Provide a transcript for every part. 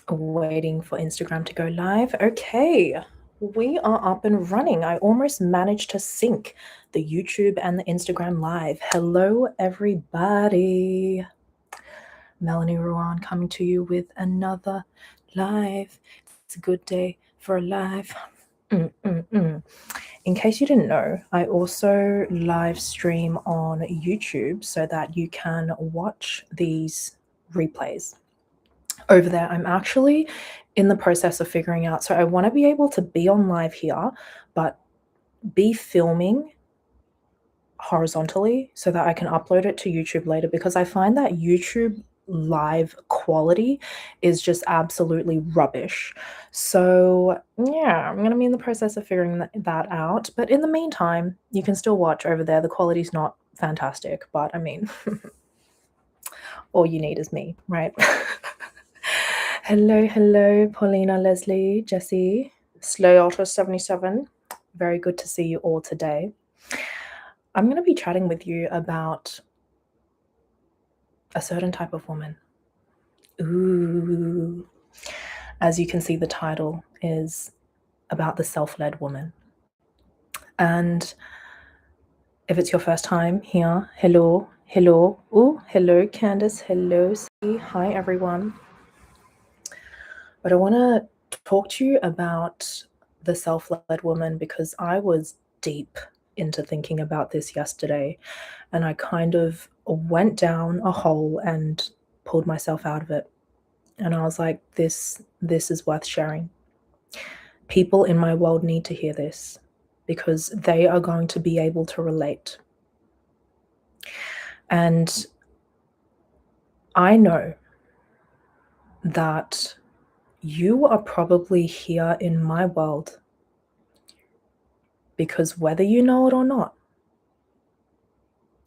Waiting for Instagram to go live. Okay, we are up and running. I almost managed to sync the YouTube and the Instagram live. Hello, everybody. Melanie Ruan coming to you with another live. It's a good day for a live. In case you didn't know, I also live stream on YouTube so that you can watch these replays over there. I'm actually in the process of figuring out. So I want to be able to be on live here, but be filming horizontally so that I can upload it to YouTube later, because I find that YouTube live quality is just absolutely rubbish. So yeah, I'm going to be in the process of figuring that out. But in the meantime, you can still watch over there. The quality's not fantastic, but I mean, all you need is me, right? Hello, Paulina, Leslie, Jessie, Slow Ultra 77. Very good to see you all today. I'm going to be chatting with you about a certain type of woman. Ooh. As you can see, the title is about the self-led woman. And if it's your first time here, hello. Ooh, hello, Candace. Hello, C. Hi, everyone. But I want to talk to you about the self-led woman because I was deep into thinking about this yesterday, and I kind of went down a hole and pulled myself out of it. And I was like, this is worth sharing. People in my world need to hear this because they are going to be able to relate. And I know that you are probably here in my world because whether you know it or not,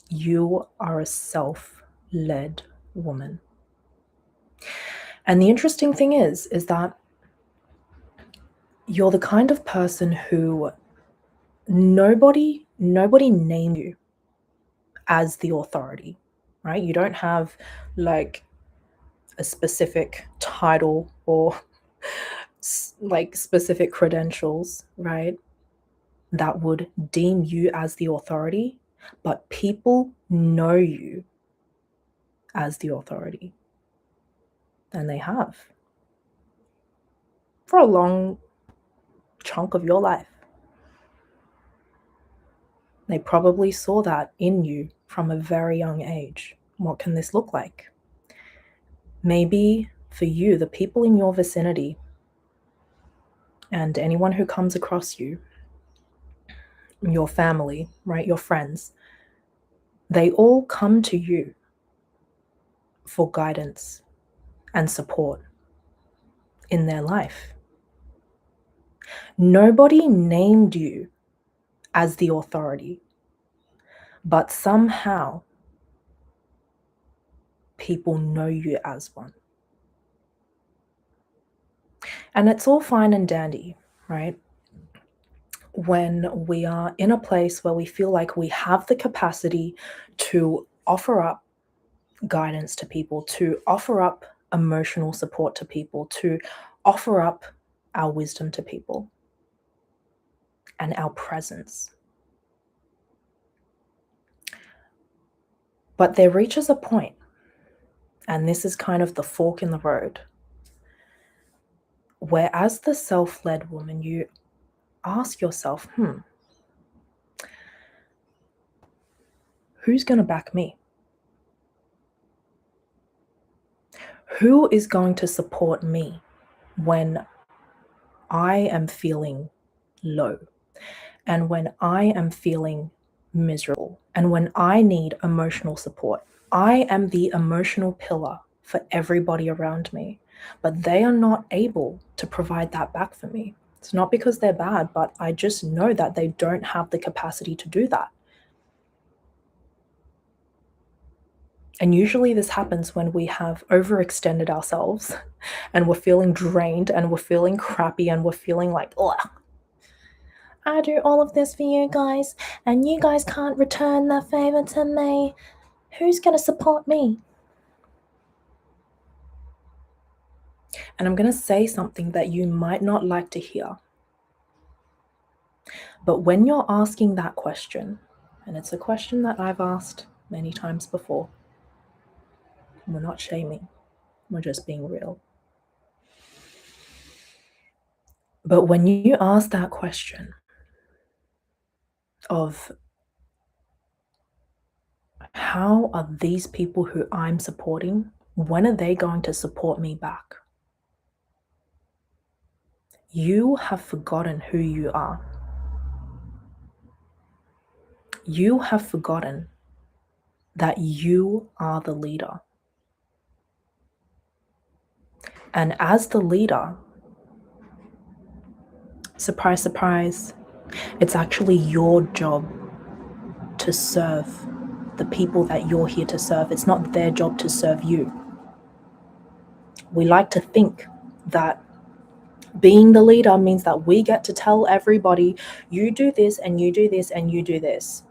you are a self-led woman. And the interesting thing is that you're the kind of person who nobody named you as the authority, right? You don't have like a specific title or like specific credentials, right, that would deem you as the authority, but people know you as the authority. And they have for a long chunk of your life. They probably saw that in you from a very young age. What can this look like? Maybe for you, the people in your vicinity and anyone who comes across you, your family, right, your friends, they all come to you for guidance and support in their life. Nobody named you as the authority, but somehow people know you as one. And it's all fine and dandy, right? When we are in a place where we feel like we have the capacity to offer up guidance to people, to offer up emotional support to people, to offer up our wisdom to people and our presence. But there reaches a point, and this is kind of the fork in the road, where as the self-led woman, you ask yourself, who's going to back me? Who is going to support me when I am feeling low and when I am feeling miserable and when I need emotional support? I am the emotional pillar for everybody around me, but they are not able to provide that back for me. It's not because they're bad, but I just know that they don't have the capacity to do that. And usually this happens when we have overextended ourselves and we're feeling drained and we're feeling crappy and we're feeling like, ugh, I do all of this for you guys and you guys can't return the favor to me. Who's going to support me? And I'm going to say something that you might not like to hear. But when you're asking that question, and it's a question that I've asked many times before, we're not shaming, we're just being real. But when you ask that question of how are these people who I'm supporting, when are they going to support me back? You have forgotten who you are. You have forgotten that you are the leader. And as the leader, surprise, surprise, it's actually your job to serve the people that you're here to serve. It's not their job to serve you. We like to think that being the leader means that we get to tell everybody, you do this and you do this and you do this.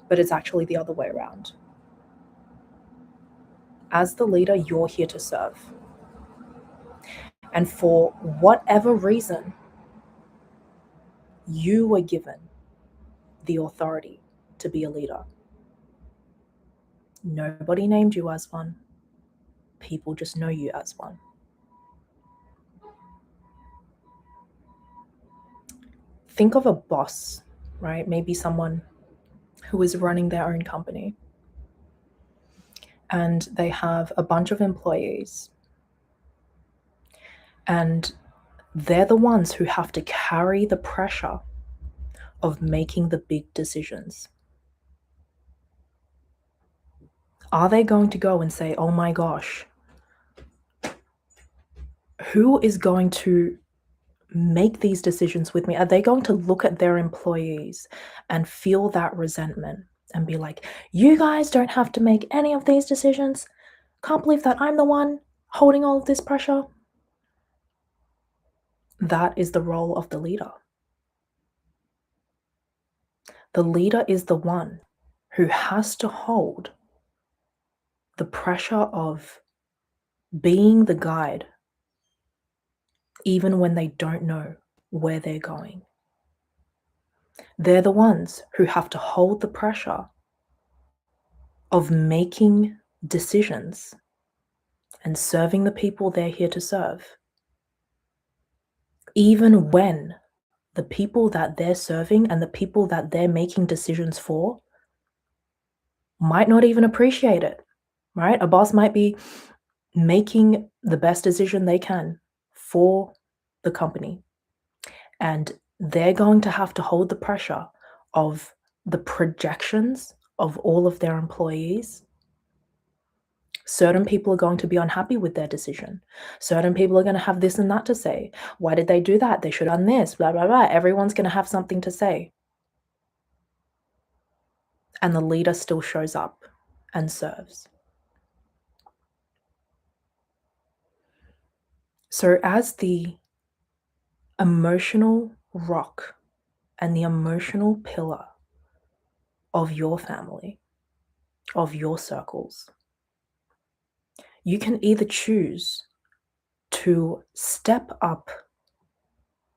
But it's actually the other way around. As the leader, you're here to serve. And for whatever reason, you were given the authority to be a leader. Nobody named you as one. People just know you as one. Think of a boss, right? Maybe someone who is running their own company and they have a bunch of employees and they're the ones who have to carry the pressure of making the big decisions. Are they going to go and say, oh my gosh, who is going to make these decisions with me? Are they going to look at their employees and feel that resentment and be like, you guys don't have to make any of these decisions? Can't believe that I'm the one holding all of this pressure. That is the role of the leader. The leader is the one who has to hold the pressure of being the guide, even when they don't know where they're going. They're the ones who have to hold the pressure of making decisions and serving the people they're here to serve, even when the people that they're serving and the people that they're making decisions for might not even appreciate it, right? A boss might be making the best decision they can for the company, and they're going to have to hold the pressure of the projections of all of their employees. Certain people are going to be unhappy with their decision. Certain people are going to have this and that to say. Why did they do that? They should have done this, blah, blah, blah. Everyone's going to have something to say. And the leader still shows up and serves. So as the emotional rock and the emotional pillar of your family, of your circles, you can either choose to step up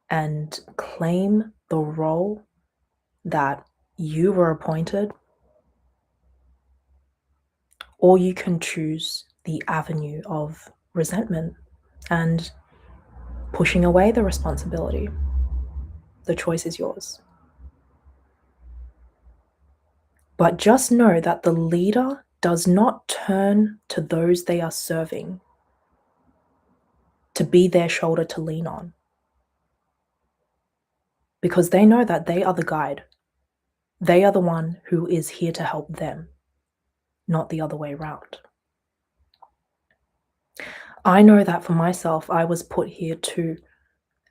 and claim the role that you were appointed, or you can choose the avenue of resentment and pushing away the responsibility. The choice is yours. But just know that the leader does not turn to those they are serving to be their shoulder to lean on, because they know that they are the guide. They are the one who is here to help them, not the other way around. I know that for myself, I was put here to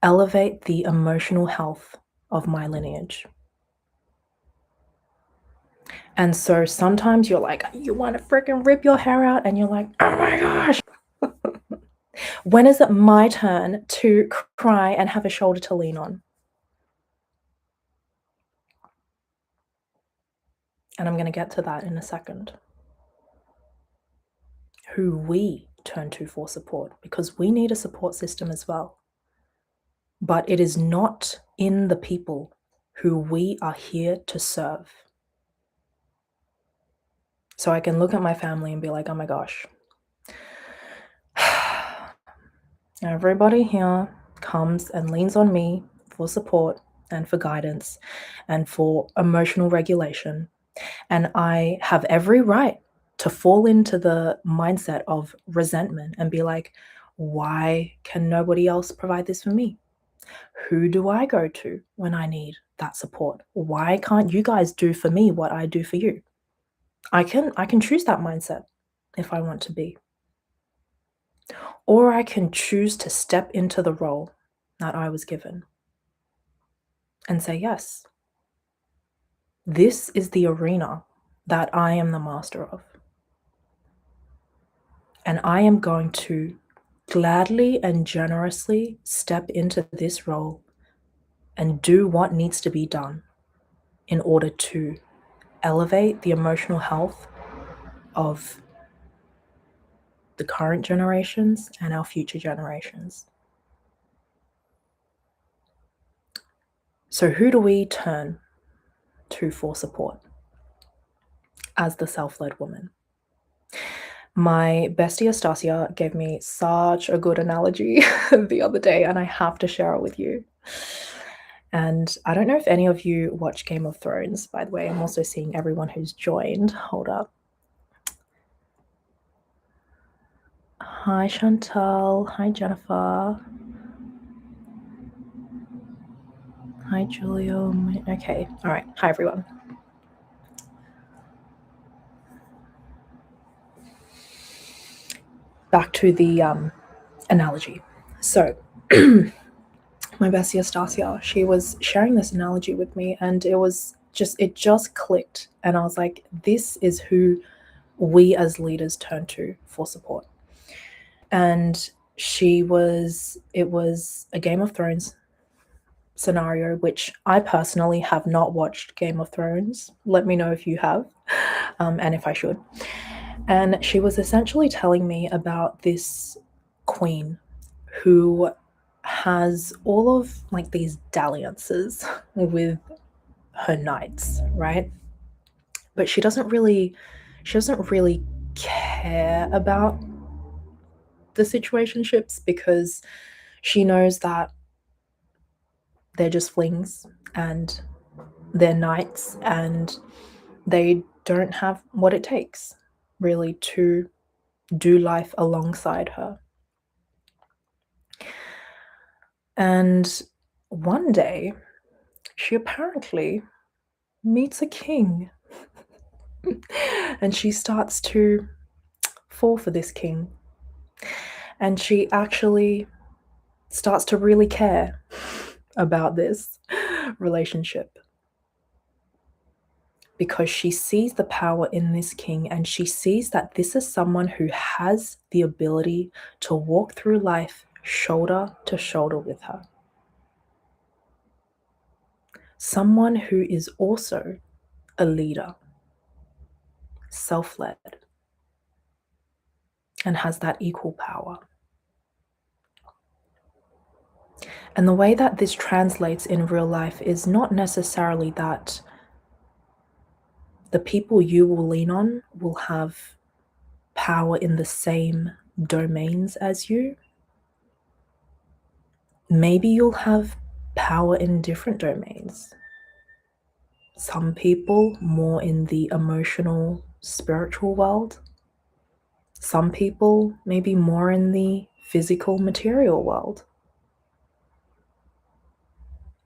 elevate the emotional health of my lineage. And so sometimes you're like, you want to freaking rip your hair out, and you're like, oh my gosh, when is it my turn to cry and have a shoulder to lean on? And I'm going to get to that in a second. Who we turn to for support, because we need a support system as well. But it is not in the people who we are here to serve. So I can look at my family and be like, oh my gosh, everybody here comes and leans on me for support and for guidance and for emotional regulation. And I have every right to fall into the mindset of resentment and be like, why can nobody else provide this for me? Who do I go to when I need that support? Why can't you guys do for me what I do for you? I can choose that mindset if I want to be. Or I can choose to step into the role that I was given and say, yes, this is the arena that I am the master of. And I am going to gladly and generously step into this role and do what needs to be done in order to elevate the emotional health of the current generations and our future generations. So who do we turn to for support as the self-led woman? My bestie Astasia gave me such a good analogy the other day, and I have to share it with you. And I don't know if any of you watch Game of Thrones, by the way. I'm also seeing everyone who's joined. Hold up. Hi, Chantal. Hi, Jennifer. Hi, Julio. Okay. All right. Hi, everyone. Back to the analogy. So, my bestie Astasia, she was sharing this analogy with me, and it just clicked. And I was like, this is who we as leaders turn to for support. And it was a Game of Thrones scenario, which I personally have not watched Game of Thrones. Let me know if you have, and if I should. And she was essentially telling me about this queen who has all of like these dalliances with her knights, right? But she doesn't really care about the situationships, because she knows that they're just flings and they're knights, and they don't have what it takes really to do life alongside her. And one day, she apparently meets a king. And she starts to fall for this king. And she actually starts to really care about this relationship, because she sees the power in this king, and she sees that this is someone who has the ability to walk through life shoulder to shoulder with her. Someone who is also a leader, self-led, and has that equal power. And the way that this translates in real life is not necessarily that the people you will lean on will have power in the same domains as you. Maybe you'll have power in different domains. Some people more in the emotional, spiritual world. Some people maybe more in the physical, material world.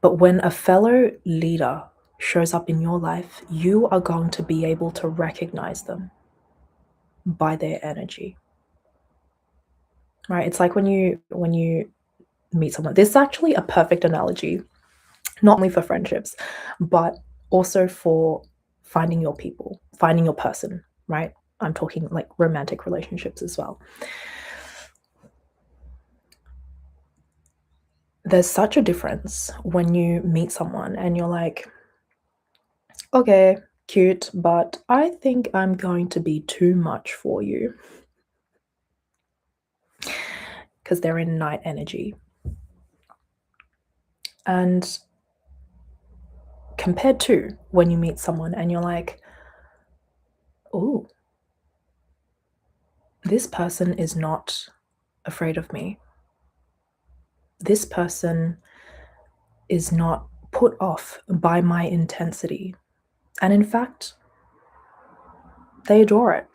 But when a fellow leader shows up in your life, you are going to be able to recognize them by their energy. Right? It's like when you meet someone. This is actually a perfect analogy, not only for friendships, but also for finding your people, finding your person, right? I'm talking like romantic relationships as well. There's such a difference when you meet someone and you're like, okay, cute, but I think I'm going to be too much for you. because they're in night energy. And compared to when you meet someone and you're like, oh, this person is not afraid of me. This person is not put off by my intensity. And in fact, they adore it.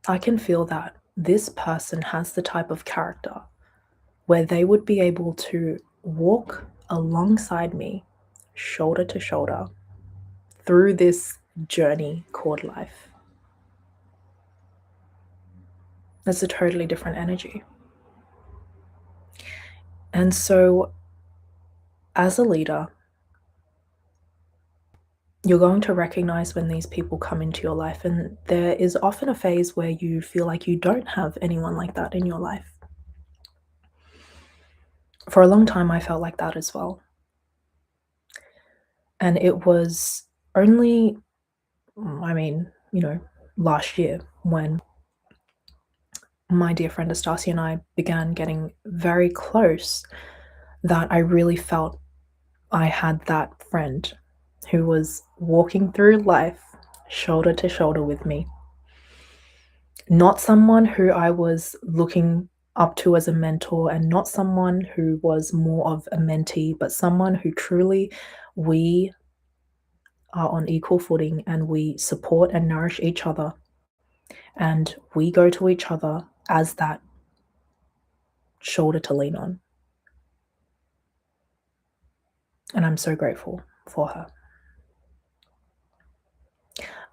I can feel that this person has the type of character where they would be able to walk alongside me, shoulder to shoulder, through this journey called life. That's a totally different energy. And so, as a leader, you're going to recognize when these people come into your life, and there is often a phase where you feel like you don't have anyone like that in your life. For a long time, I felt like that as well. And it was only, last year when my dear friend Estacia and I began getting very close that I really felt I had that friend who was walking through life shoulder to shoulder with me. Not someone who I was looking up to as a mentor, and not someone who was more of a mentee, but someone who truly we are on equal footing and we support and nourish each other. And we go to each other as that shoulder to lean on. And I'm so grateful for her.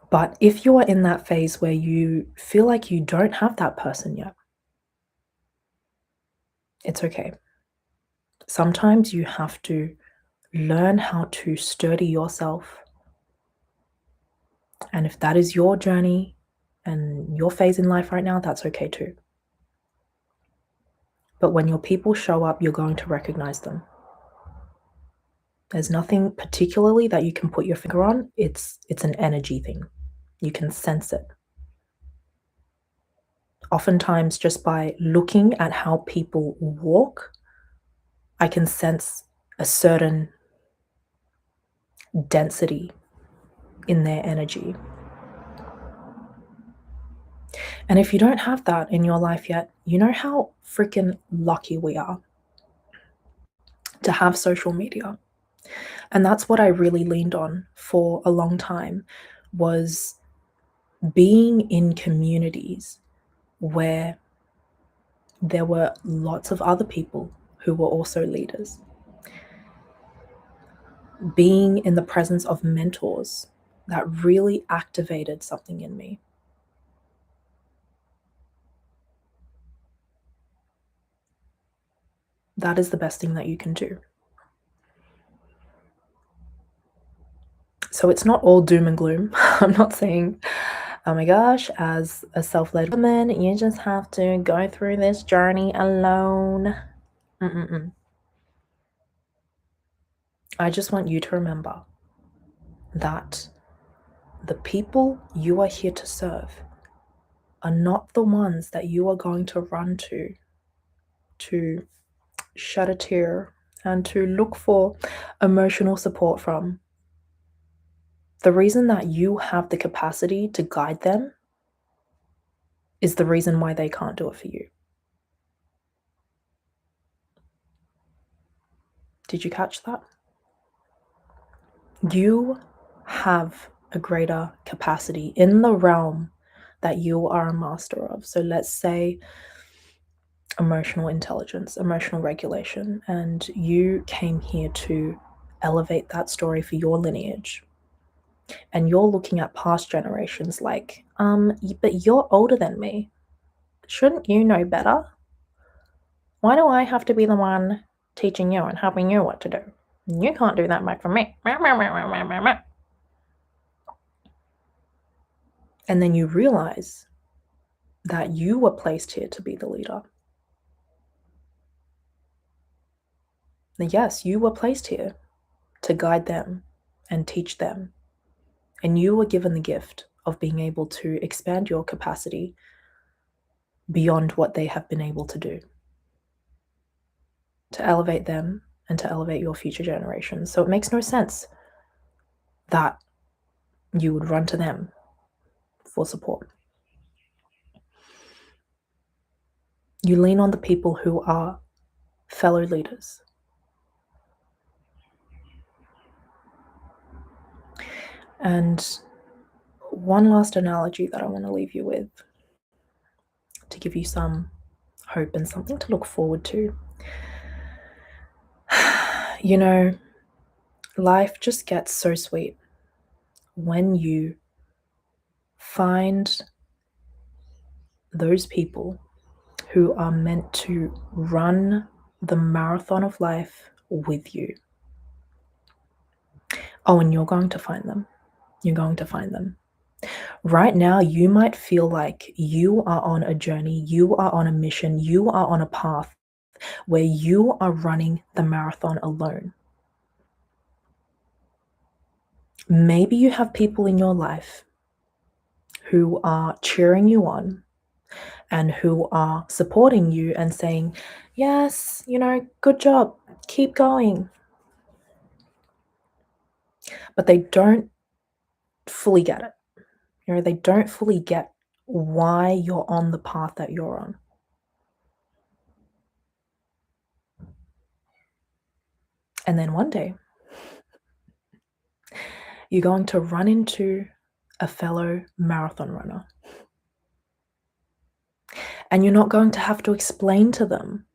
But if you are in that phase where you feel like you don't have that person yet, it's okay. Sometimes you have to learn how to sturdy yourself. And if that is your journey and your phase in life right now, that's okay too. But when your people show up, you're going to recognize them. There's nothing particularly that you can put your finger on. It's an energy thing. You can sense it. Oftentimes, just by looking at how people walk, I can sense a certain density in their energy. And if you don't have that in your life yet, you know how freaking lucky we are to have social media. And that's what I really leaned on for a long time, was being in communities where there were lots of other people who were also leaders. Being in the presence of mentors that really activated something in me. That is the best thing that you can do. So it's not all doom and gloom. I'm not saying, oh my gosh, as a self-led woman, you just have to go through this journey alone. I just want you to remember that the people you are here to serve are not the ones that you are going to run to shed a tear and to look for emotional support from. The reason that you have the capacity to guide them is the reason why they can't do it for you. Did you catch that? You have a greater capacity in the realm that you are a master of. So let's say emotional intelligence, emotional regulation, and you came here to elevate that story for your lineage. And you're looking at past generations like, but you're older than me. Shouldn't you know better? Why do I have to be the one teaching you and helping you what to do? You can't do that back for me. And then you realize that you were placed here to be the leader. Yes, you were placed here to guide them and teach them. And you were given the gift of being able to expand your capacity beyond what they have been able to do, to elevate them and to elevate your future generations. So it makes no sense that you would run to them for support. You lean on the people who are fellow leaders. And one last analogy that I want to leave you with, to give you some hope and something to look forward to. You know, life just gets so sweet when you find those people who are meant to run the marathon of life with you. Oh, and you're going to find them. You're going to find them. Right now, you might feel like you are on a journey, you are on a mission, you are on a path where you are running the marathon alone. Maybe you have people in your life who are cheering you on and who are supporting you and saying, yes, good job, keep going. But they don't fully get it. They don't fully get why you're on the path that you're on. And then one day, you're going to run into a fellow marathon runner. And you're not going to have to explain to them.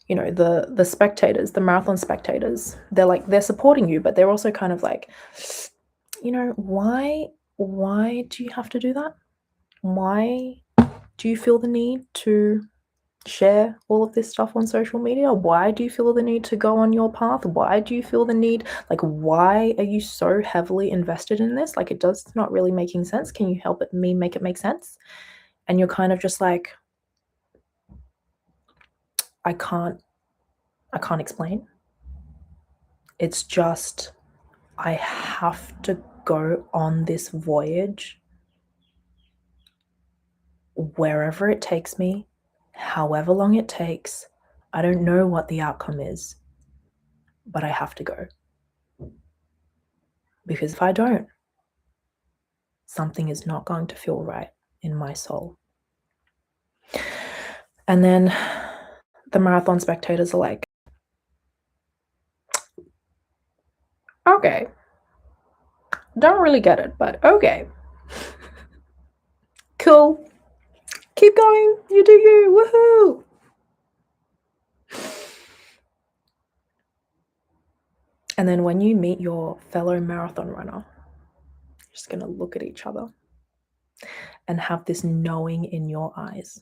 The spectators, the marathon spectators, they're supporting you, but they're also kind of like, why do you have to do that? Why do you feel the need to share all of this stuff on social media? Why do you feel the need to go on your path? Why do you feel the need? Why are you so heavily invested in this? It does not really making sense. Can you help me make it make sense? And you're kind of just like, I can't explain. It's just, I have to go on this voyage wherever it takes me, however long it takes. I don't know what the outcome is, but I have to go. Because if I don't, something is not going to feel right in my soul. And then the marathon spectators are like, okay, don't really get it, but okay. Cool. Keep going. You do you. Woohoo. And then when you meet your fellow marathon runner, you're just going to look at each other and have this knowing in your eyes.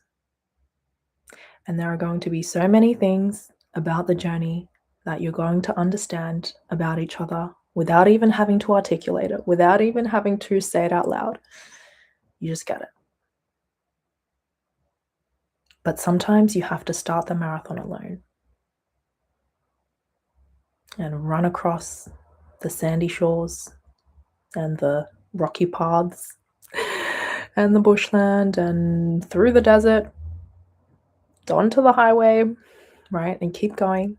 And there are going to be so many things about the journey that you're going to understand about each other without even having to articulate it, without even having to say it out loud. You just get it. But sometimes you have to start the marathon alone and run across the sandy shores and the rocky paths and the bushland and through the desert onto the highway, right? And keep going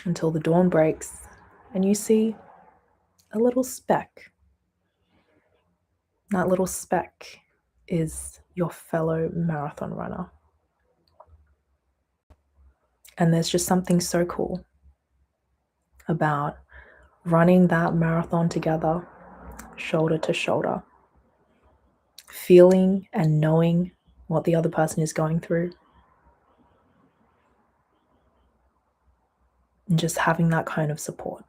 until the dawn breaks and you see a little speck. That little speck is your fellow marathon runner. And there's just something so cool about running that marathon together, shoulder to shoulder, feeling and knowing what the other person is going through, and just having that kind of support.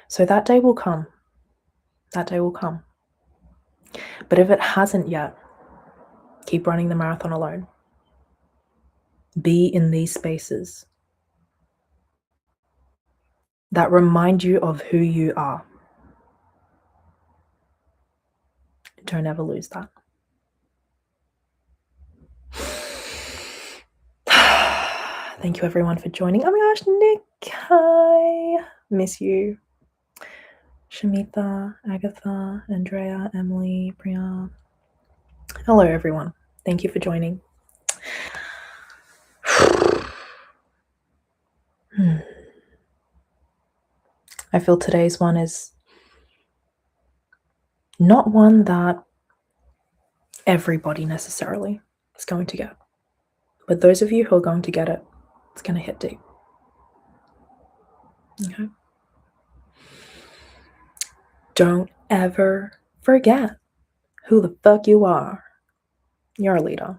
So that day will come. That day will come. But if it hasn't yet, keep running the marathon alone. Be in these spaces that remind you of who you are. Don't ever lose that. Thank you everyone for joining. Oh my gosh, Nick, hi. Miss you. Shamitha, Agatha, Andrea, Emily, Priya. Hello, everyone. Thank you for joining. I feel today's one is not one that everybody necessarily is going to get. But those of you who are going to get it, it's going to hit deep. Okay? Don't ever forget who the fuck you are. You're a leader.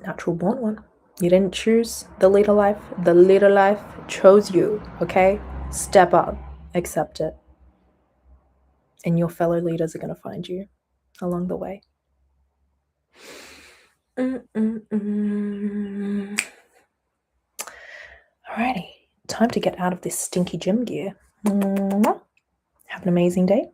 Natural born one. You didn't choose the leader life. The leader life chose you, okay? Step up. Accept it. And your fellow leaders are going to find you along the way. Alrighty. Time to get out of this stinky gym gear. Have an amazing day.